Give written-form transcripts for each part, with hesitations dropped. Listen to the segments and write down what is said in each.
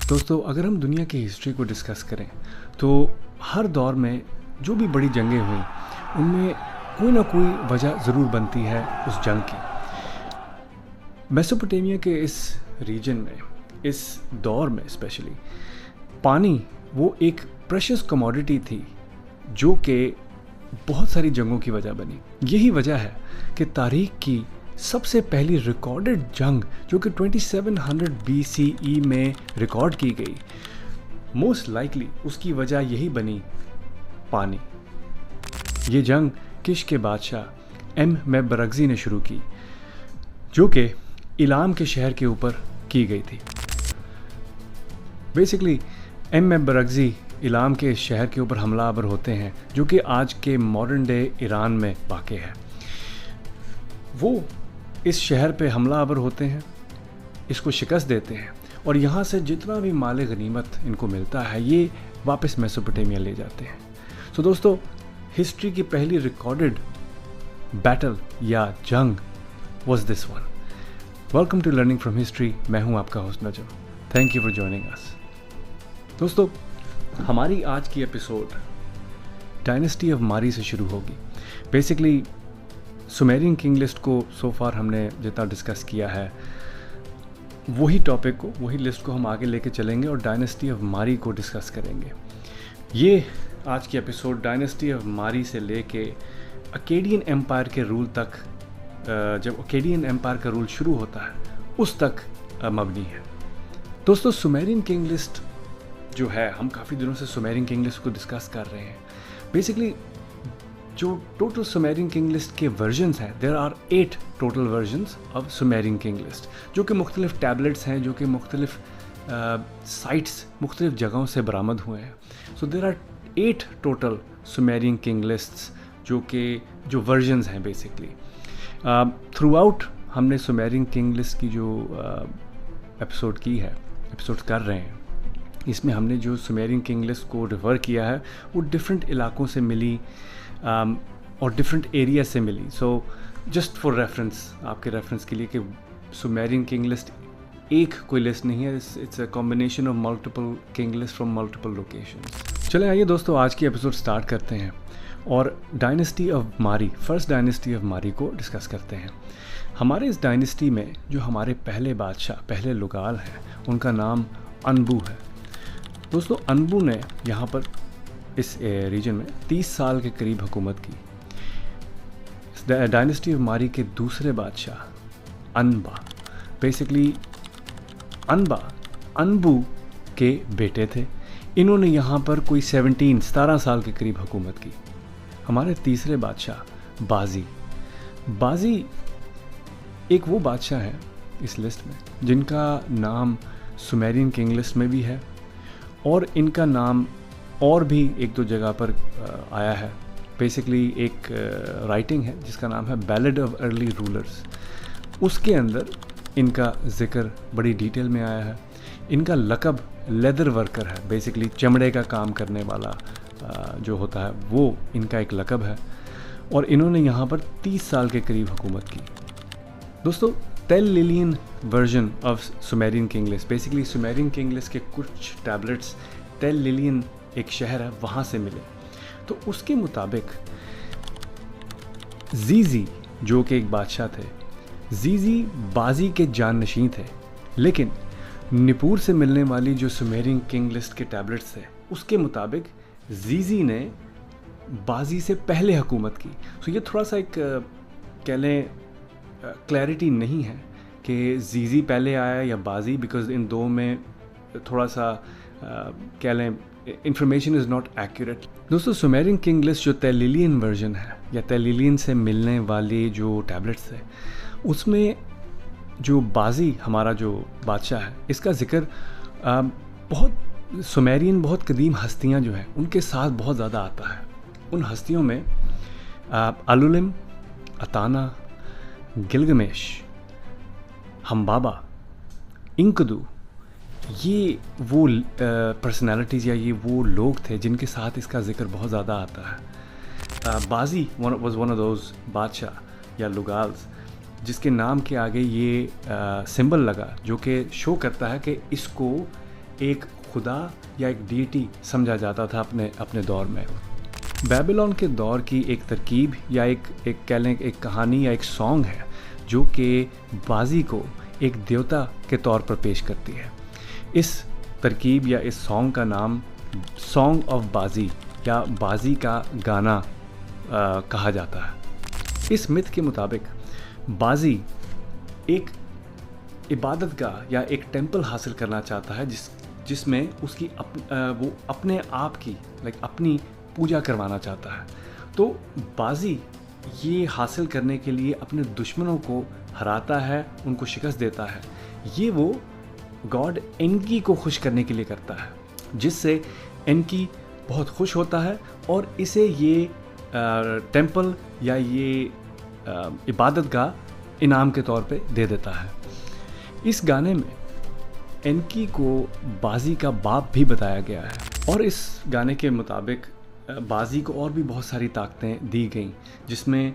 दोस्तों, अगर हम दुनिया की हिस्ट्री को डिस्कस करें तो हर दौर में जो भी बड़ी जंगें हुई उनमें कोई ना कोई वजह ज़रूर बनती है उस जंग की। मेसोपोटामिया के इस रीजन में, इस दौर में स्पेशली, पानी वो एक प्रेशियस कमोडिटी थी जो कि बहुत सारी जंगों की वजह बनी। यही वजह है कि तारीख की सबसे पहली रिकॉर्डेड जंग जो कि 2700 BCE में रिकॉर्ड की गई, मोस्ट लाइकली उसकी वजह यही बनी, पानी। ये जंग किश के बादशाह एम-मेबरगज़ी ने शुरू की, जो कि इलाम के शहर के ऊपर की गई थी। बेसिकली एम-मेबरगज़ी इलाम के शहर के ऊपर हमलावर होते हैं जो कि आज के मॉडर्न डे ईरान में वाक़ है। वो इस शहर पे हमलावर होते हैं, इसको शिकस्त देते हैं और यहाँ से जितना भी माल गनीमत इनको मिलता है ये वापस मेसोपोटामिया ले जाते हैं। सो दोस्तों, हिस्ट्री की पहली रिकॉर्डेड बैटल या जंग was this one. Welcome to learning from history. मैं हूँ आपका host Najam. Thank you for joining us. दोस्तों, हमारी आज की एपिसोड डायनेस्टी ऑफ मारी से शुरू होगी। बेसिकली सुमेरियन किंग लिस्ट को सो फार हमने जितना डिस्कस किया है वही टॉपिक को, वही लिस्ट को हम आगे लेके चलेंगे और डायनेस्टी ऑफ मारी को डिस्कस करेंगे। ये आज की एपिसोड डायनेस्टी ऑफ मारी से लेके अकेडियन एम्पायर के रूल तक, जब अकेडियन एम्पायर का रूल शुरू होता है उस तक मबनी है। दोस्तों, सुमेरियन किंग लिस्ट जो है, हम काफ़ी दिनों से सुमेरियन किंग लिस्ट को डिस्कस कर रहे हैं। बेसिकली जो टोटल सुमेरियन किंग लिस्ट के वर्जन्स हैं, there are 8 total versions of Sumerian king list, जो कि मुख्तलिफ टैबलेट्स हैं, जो कि मुख्तलिफ साइट्स, मुख्तलिफ जगहों से बरामद हुए हैं। So there are 8 total Sumerian king lists जो वर्जन्स हैं। बेसिकली थ्रू आउट हमने सुमेरियन किंग लिस्ट की जो एपिसोड कर रहे हैं, इसमें हमने जो सुमेरियन किंग लिस्ट को रिफ़र किया है वो डिफरेंट इलाकों से मिली और डिफरेंट एरिया से मिली। सो जस्ट फॉर रेफरेंस, आपके रेफरेंस के लिए, कि सुमेरियन किंग लिस्ट एक कोई लिस्ट नहीं है, it's a combination of multiple king list from multiple locations. चलें आइए दोस्तों, आज की एपिसोड स्टार्ट करते हैं और डायनेस्टी ऑफ मारी, फर्स्ट डायनेस्टी ऑफ मारी को डिस्कस करते हैं। हमारे इस डायनेस्टी में जो हमारे पहले बादशाह, पहले लुगाल हैं, उनका नाम अनबू है। दोस्तों, अनबू ने यहाँ पर इस रीजन में 30 साल के करीब हुकूमत की। डायनेस्टी ऑफ मारी के दूसरे बादशाह अनबा, बेसिकली अनबा अनबू के बेटे थे। इन्होंने यहाँ पर कोई 17 साल के करीब हुकूमत की। हमारे तीसरे बादशाह बाजी एक वो बादशाह है इस लिस्ट में जिनका नाम सुमेरियन किंग लिस्ट में भी है और इनका नाम और भी एक दो जगह पर आया है। बेसिकली एक राइटिंग है जिसका नाम है बैलेड ऑफ अर्ली रूलर्स, उसके अंदर इनका जिक्र बड़ी डिटेल में आया है। इनका लक़ब लेदर वर्कर है, बेसिकली चमड़े का काम करने वाला जो होता है वो इनका एक लक़ब है और इन्होंने यहाँ पर 30 साल के करीब हुकूमत की। दोस्तों, Tell Leilan version of Sumerian king list, basically Sumerian king list के कुछ टैबलेट्स टेल लिलियन एक शहर है वहाँ से मिले। तो उसके मुताबिक जीजी जो कि एक बादशाह थे, जीजी बाजी के जाननशीं थे, लेकिन निपुर से मिलने वाली जो सुमेरियन किंग लिस्ट के टैबलेट्स थे उसके मुताबिक जीजी ने बाजी से पहले हुकूमत की। तो ये थोड़ा सा एक कह लें क्लैरिटी नहीं है कि जीजी पहले आया या बाजी, बिकॉज इन दो में थोड़ा सा कह लें इंफॉर्मेशन इज़ नॉट एक्यूरेट। दोस्तों, सुमेरियन किंग लिस्ट जो तेलिलियन वर्जन है या तेलिलियन से मिलने वाले जो टैबलेट्स है, उसमें जो बाजी हमारा जो बादशाह है इसका जिक्र बहुत सुमेरियन, बहुत कदीम हस्तियां जो हैं उनके साथ बहुत ज़्यादा आता है। उन हस्तियों में अलुलिम, अताना, गिलगमेश, हमबाबा, इंकदू, ये वो पर्सनालिटीज़ या ये वो लोग थे जिनके साथ इसका जिक्र बहुत ज़्यादा आता है। बाजी वाज वन ऑफ दोज बादशाह या लुगाल्स जिसके नाम के आगे ये सिंबल लगा जो कि शो करता है कि इसको एक खुदा या एक डीटी समझा जाता था अपने दौर में। बेबीलोन के दौर की एक तरकीब या एक कह लें एक कहानी या एक सॉन्ग है जो कि बाजी को एक देवता के तौर पर पेश करती है। इस तरकीब या इस सॉन्ग का नाम सॉन्ग ऑफ बाजी या बाजी का गाना कहा जाता है। इस मिथ के मुताबिक बाजी एक इबादत गाह या एक टेंपल हासिल करना चाहता है जिसमें उसकी वो अपने आप की अपनी पूजा करवाना चाहता है। तो बाजी ये हासिल करने के लिए अपने दुश्मनों को हराता है, उनको शिकस्त देता है। ये वो गॉड एनकी को खुश करने के लिए करता है, जिससे एनकी बहुत खुश होता है और इसे ये टेंपल या ये इबादत का इनाम के तौर पे दे देता है। इस गाने में एनकी को बाजी का बाप भी बताया गया है और इस गाने के मुताबिक बाजी को और भी बहुत सारी ताकतें दी गईं, जिसमें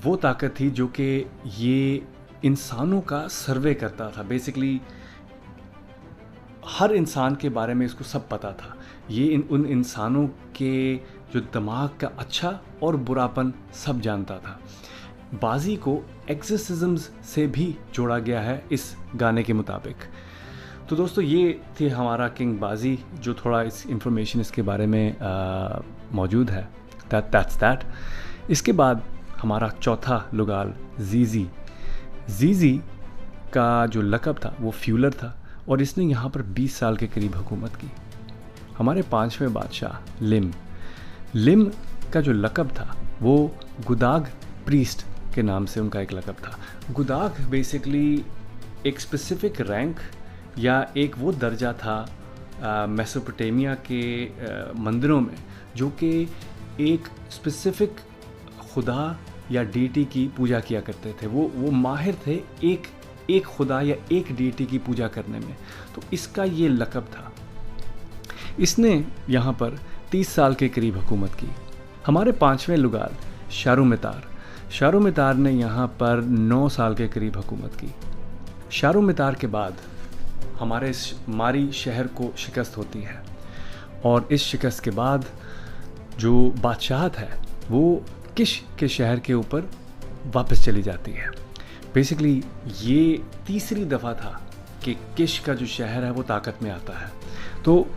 वो ताकत थी जो कि ये इंसानों का सर्वे करता था। बेसिकली हर इंसान के बारे में इसको सब पता था। ये उन इंसानों के जो दिमाग का अच्छा और बुरापन सब जानता था। बाजी को एक्सोर्सिज्म्स से भी जोड़ा गया है इस गाने के मुताबिक। तो दोस्तों ये थी हमारा किंग बाजी, जो थोड़ा इस इंफॉर्मेशन इसके बारे में मौजूद है। That's that. इसके बाद हमारा चौथा लुगाल जीजी का जो लक़ब था वो फ्यूलर था और इसने यहाँ पर 20 साल के करीब हुकूमत की। हमारे 5वें बादशाह लिम का जो लक़ब था वो गुदाग प्रीस्ट के नाम से उनका एक लक़ब था। गुदाग बेसिकली एक स्पेसिफिक रैंक या एक वो दर्जा था मेसोपोटामिया के मंदिरों में जो कि एक स्पेसिफिक खुदा या डीटी की पूजा किया करते थे। वो माहिर थे एक खुदा या एक डीटी की पूजा करने में, तो इसका ये लक़ब था। इसने यहाँ पर 30 साल के करीब हुकूमत की। हमारे 5वें लुगाल शारोमितार ने यहाँ पर 9 साल के करीब हुकूमत की। शारोमितार के बाद हमारे मारी शहर को शिकस्त होती है और इस शिकस्त के बाद जो बादशाहत है वो किश के शहर के ऊपर वापस चली जाती है। बेसिकली ये तीसरी दफ़ा था कि किश का जो शहर है वो ताकत में आता है। तो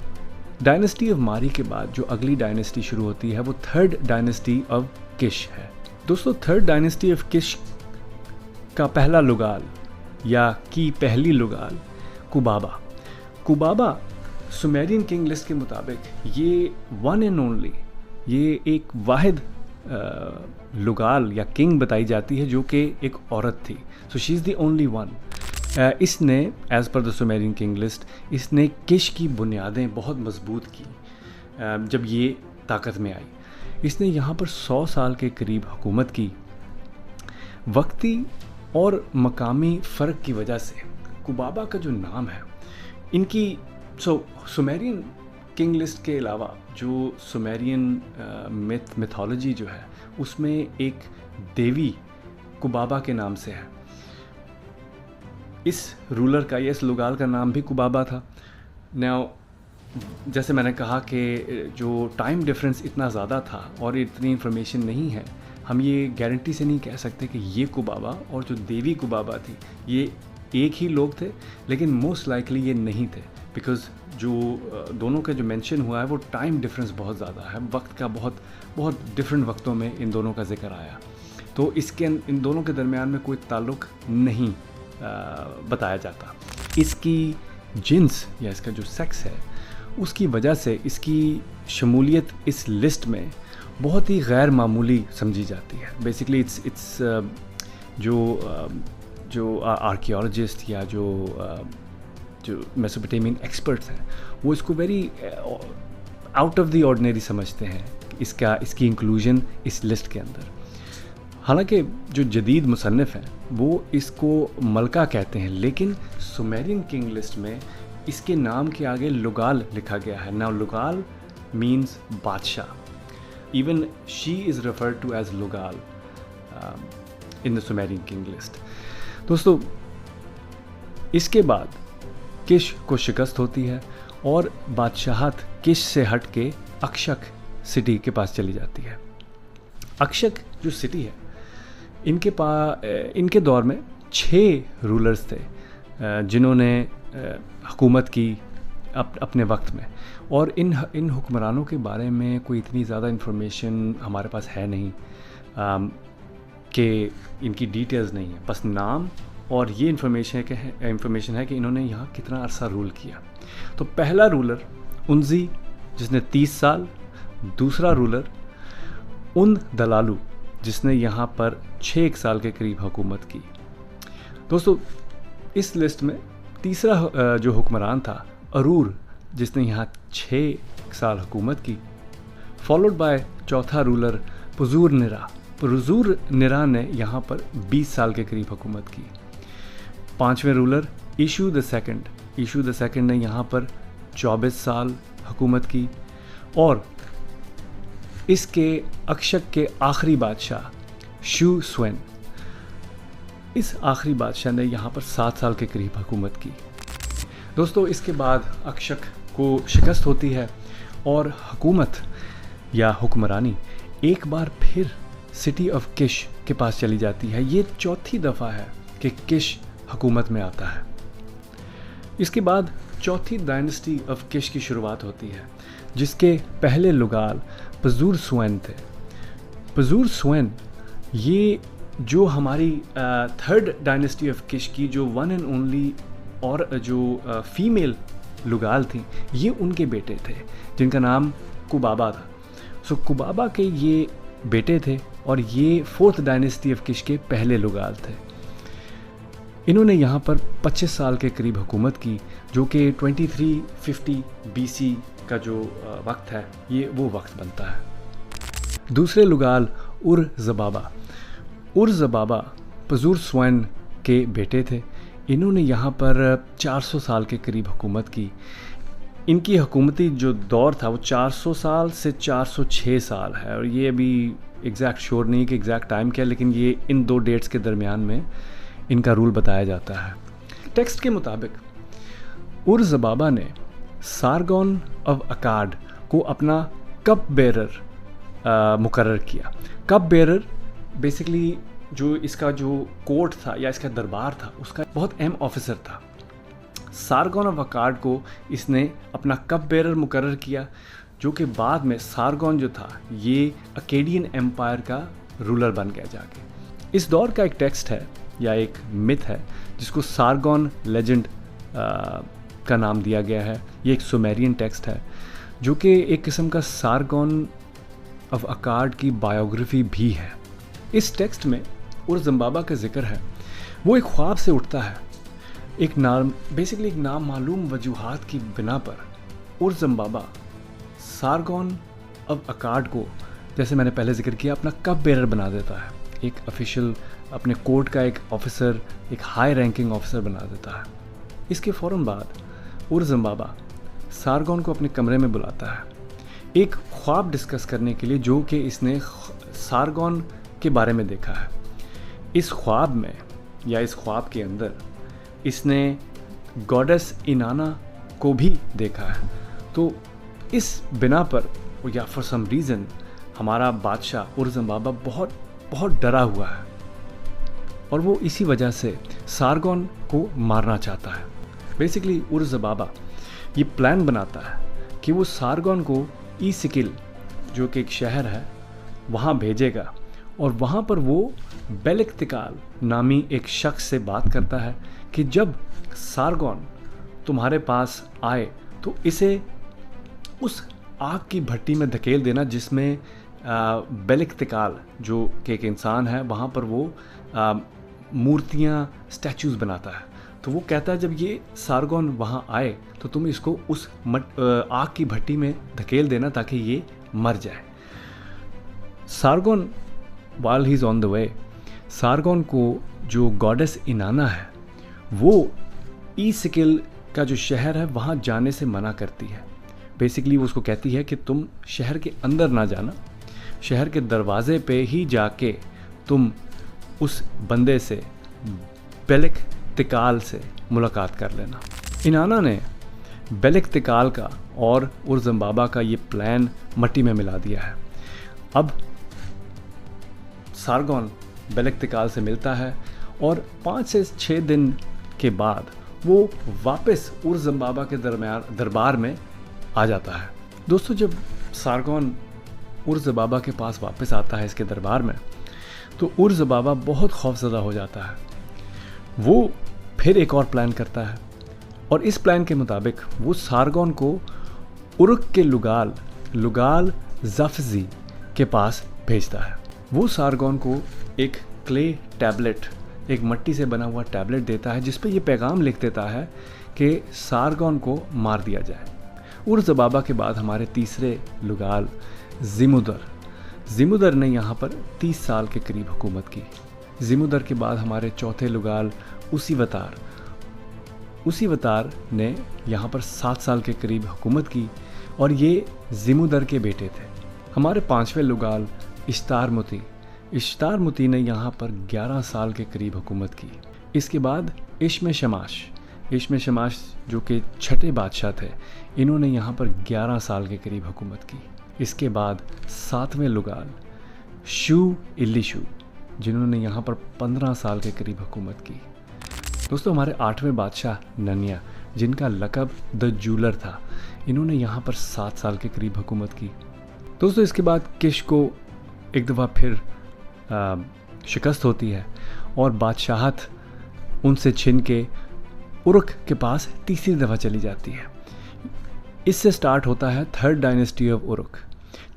डायनेस्टी ऑफ मारी के बाद जो अगली डायनेस्टी शुरू होती है वो 3rd डायनेस्टी ऑफ किश है। दोस्तों 3rd डायनेस्टी ऑफ किश का पहला लुगाल या की पहली लुगाल कुबाबा सुमेरियन किंग लिस्ट के मुताबिक ये वन एंड ओनली, ये एक वाहिद लुगाल या किंग बताई जाती है जो कि एक औरत थी। So she is the only one. इसने एज़ पर द सुमेरियन किंग लिस्ट इसने किश की बुनियादें बहुत मजबूत की जब ये ताकत में आई। इसने यहाँ पर 100 साल के करीब हुकूमत की। वक्ती और मकामी फ़र्क की वजह से कुबाबा का जो नाम है इनकी सुमेरियन किंग लिस्ट के अलावा जो सुमेरियन मिथोलॉजी जो है उसमें एक देवी कुबाबा के नाम से है। इस रूलर का या इस लुगाल का नाम भी कुबाबा था। नाउ जैसे मैंने कहा कि जो टाइम डिफरेंस इतना ज़्यादा था और इतनी इन्फॉर्मेशन नहीं है, हम ये गारंटी से नहीं कह सकते कि ये कुबाबा और जो देवी कुबाबा थी ये एक ही लोग थे, लेकिन मोस्ट लाइकली ये नहीं थे बिकॉज़ जो दोनों का जो मेंशन हुआ है वो टाइम डिफरेंस बहुत ज़्यादा है। वक्त का बहुत डिफरेंट वक्तों में इन दोनों का जिक्र आया, तो इन दोनों के दरमियान में कोई ताल्लुक़ नहीं बताया जाता। इसकी जिन्स या इसका जो सेक्स है उसकी वजह से इसकी शमूलियत इस लिस्ट में बहुत ही गैर मामूली समझी जाती है। बेसिकली इट्स जो आर्कियोलॉजिस्ट या जो मेसोपोटामियन एक्सपर्ट्स हैं वो इसको very out of the ordinary समझते हैं इसकी इंक्लूजन इस लिस्ट के अंदर। हालांकि जो जदीद मुसन्निफ़ हैं वो इसको मलका कहते हैं, लेकिन सुमेरियन किंग लिस्ट में इसके नाम के आगे लुगाल लिखा गया है। नाउ लुगाल मीन्स बादशाह। Even she is referred to as lugal in the Sumerian king list. दोस्तों इसके बाद किश को शिकस्त होती है और बादशाहत किश से हट के अक्षक सिटी के पास चली जाती है। अक्षक जो सिटी है, इनके दौर में 6 रूलर्स थे जिन्होंने हुकूमत की अपने वक्त में, और इन हुक्मरानों के बारे में कोई इतनी ज़्यादा इन्फॉर्मेशन हमारे पास है नहीं कि इनकी डिटेल्स नहीं है, बस नाम और ये इन्फॉर्मेशन है कि इन्होंने यहाँ कितना अरसा रूल किया। तो पहला रूलर उनजी जिसने 30 साल, दूसरा रूलर उन दलालू जिसने यहाँ पर 6 साल के करीब हुकूमत की। दोस्तों, इस लिस्ट में तीसरा जो हुक्मरान था अरूर, जिसने यहाँ 6 साल हुकूमत की, फॉलोड बाय चौथा रूलर पुजूर निरा। पुजूर निरा ने यहाँ पर 20 साल के करीब हुकूमत की। 5वें रूलर इशू द सेकंड ने यहाँ पर 24 साल हुकूमत की, और इसके अक्षक के आखिरी बादशाह शू स्वेन, इस आखिरी बादशाह ने यहाँ पर 7 साल के करीब हुकूमत की। दोस्तों, इसके बाद अक्षक को शिकस्त होती है और हुकूमत या हुक्मरानी एक बार फिर सिटी ऑफ किश के पास चली जाती है। ये चौथी दफ़ा है कि किश हुकूमत में आता है। इसके बाद चौथी डायनेस्टी ऑफ किश की शुरुआत होती है, जिसके पहले लुगाल पजूर सुएन थे। पजूर सुएन ये जो हमारी थर्ड डायनेस्टी ऑफ किश की जो वन एंड ओनली और जो फीमेल लुगाल थी, ये उनके बेटे थे जिनका नाम कुबाबा था। सो कुबाबा के ये बेटे थे और ये 4th डायनेस्टी ऑफ किश के पहले लुगाल थे। इन्होंने यहाँ पर 25 साल के करीब हुकूमत की, जो कि 2350 BC का जो वक्त है, ये वो वक्त बनता है। दूसरे लुगाल उर ज़बाबा पजूर स्वैन के बेटे थे। इन्होंने यहाँ पर 400 साल के करीब हुकूमत की। इनकी हुकूमती जो दौर था वो 400 साल से 406 साल है, और ये अभी एग्जैक्ट श्योर नहीं कि एग्जैक्ट टाइम क्या है, लेकिन ये इन 2 डेट्स के दरमियान में इनका रूल बताया जाता है। टेक्स्ट के मुताबिक उर ज़बाबा ने सारगोन ऑफ अकाड को अपना कप बेरर मुकर्रर किया। कप बेरर बेसिकली जो इसका जो कोर्ट था या इसका दरबार था, उसका बहुत अहम ऑफिसर था। सारगोन ऑफ अकाड को इसने अपना कप बेरर मुकर्रर किया, जो कि बाद में सारगोन जो था ये अकेडियन एम्पायर का रूलर बन गया जाके। इस दौर का एक टेक्स्ट है या एक मिथ है जिसको सारगोन लेजेंड का नाम दिया गया है। ये एक सुमेरियन टेक्स्ट है जो कि एक किस्म का सारगोन ऑफ अकाड की बायोग्राफी भी है। इस टेक्स्ट में उर ज़बाबा का जिक्र है। वो एक ख्वाब से उठता है, एक नाम मालूम वजूहात की बिना पर उर ज़बाबा सारगोन ऑफ अकाड को, जैसे मैंने पहले जिक्र किया, अपना कप बेरर बना देता है। एक ऑफिशियल, अपने कोर्ट का एक ऑफिसर, एक हाई रैंकिंग ऑफिसर बना देता है। इसके फ़ौरन बाद उर ज़बाबा सारगोन को अपने कमरे में बुलाता है एक ख्वाब डिस्कस करने के लिए, जो कि इसने सारगोन के बारे में देखा है। इस ख्वाब में या इस ख्वाब के अंदर इसने गॉडेस इनाना को भी देखा है। तो इस बिना पर या फॉर सम रीज़न हमारा बादशाह उर ज़बाबा बहुत डरा हुआ है, और वो इसी वजह से सारगोन को मारना चाहता है। बेसिकली उर ज़बाबा ये प्लान बनाता है कि वो सारगोन को ई सिकिल, जो कि एक शहर है, वहाँ भेजेगा, और वहाँ पर वो बेलिक्तिकाल नामी एक शख्स से बात करता है कि जब सारगोन तुम्हारे पास आए तो इसे उस आग की भट्टी में धकेल देना जिसमें बेलिक्तिकाल जो कि एक इंसान है, वहाँ पर वो मूर्तियाँ, स्टैचूज़ बनाता है। तो वो कहता है जब ये सारगोन वहाँ आए तो तुम इसको उस आग की भट्टी में धकेल देना ताकि ये मर जाए। सारगोन while he's on the way, सारगोन को जो गॉडेस इनाना है वो ई सिकिल का जो शहर है वहाँ जाने से मना करती है। बेसिकली वो उसको कहती है कि तुम शहर के अंदर ना जाना, शहर के दरवाजे पे ही जाके तुम उस बंदे से, बेलिक तिकाल से मुलाकात कर लेना। इनाना ने बेलेक्तिकाल का और उर्ज़म्बाबा का ये प्लान मट्टी में मिला दिया है। अब सारगोन बेलेक्तिकाल से मिलता है और 5 से 6 दिन के बाद वो वापस उर्ज़म्बाबा के दरबार में आ जाता है। दोस्तों, जब सारगोन उर्ज़म्बाबा के पास वापस आता है इसके दरबार में, तो उर्ज़म्बाबा बहुत खौफज़दा हो जाता है। वो फिर एक और प्लान करता है और इस प्लान के मुताबिक वो सारगोन को उरुक के लुगाल ज़फ़ज़ी के पास भेजता है। वो सारगोन को एक क्ले टैबलेट, एक मिट्टी से बना हुआ टैबलेट देता है, जिस पे ये पैगाम लिख देता है कि सारगोन को मार दिया जाए। उर्ज़म्बाबा के बाद हमारे तीसरे लुगाल ज़िमुदर ने यहाँ पर 30 साल के करीब हुकूमत की। ज़िमुदर के बाद हमारे चौथे लुगाल उसीवतार ने यहाँ पर 7 साल के करीब हुकूमत की और ये ज़िमुदर के बेटे थे। हमारे 5वें लुगाल इश्तारमुती ने यहाँ पर 11 साल के करीब हुकूमत की। इसके बाद इश्मेशमाश जो कि छठे बादशाह थे, इन्होंने यहाँ पर 11 साल के करीब हुकूमत की। इसके बाद 7वें लुगाल शू इल्लिशू, जिन्होंने यहाँ पर 15 साल के करीब हुकूमत की। दोस्तों, हमारे 8वें बादशाह ननिया, जिनका लक़ब द जूलर था, इन्होंने यहाँ पर 7 साल के करीब हुकूमत की। दोस्तों, इसके बाद किश को एक दफ़ा फिर शिकस्त होती है और बादशाहत उनसे छिन के उरुक के पास तीसरी दफ़ा चली जाती है। इससे स्टार्ट होता है 3rd डायनेस्टी ऑफ उरुक,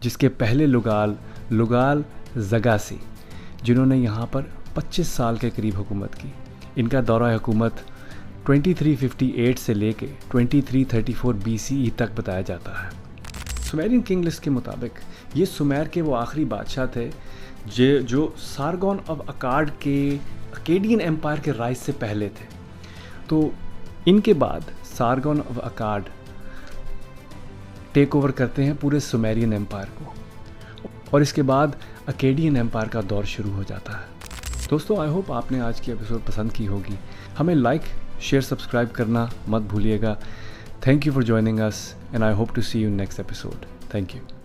जिसके पहले लुगाल ज़गासी, जिन्होंने यहाँ पर 25 साल के करीब हुकूमत की। इनका दौरा हुकूमत 2358 से लेके 2334 BCE तक बताया जाता है। सुमेरियन किंग लिस्ट के मुताबिक ये सुमेर के वो आखिरी बादशाह थे जो सारगोन ऑफ अकाड के अकेडियन एम्पायर के राइज से पहले थे। तो इनके बाद सारगोन ऑफ अकाड टेक ओवर करते हैं पूरे सुमेरियन एम्पायर को और इसके बाद अकेडियन एम्पायर का दौर शुरू हो जाता है। दोस्तों, आई होप आपने आज की एपिसोड पसंद की होगी। हमें लाइक, शेयर, सब्सक्राइब करना मत भूलिएगा। Thank you for joining us and I hope to see you next episode. Thank you.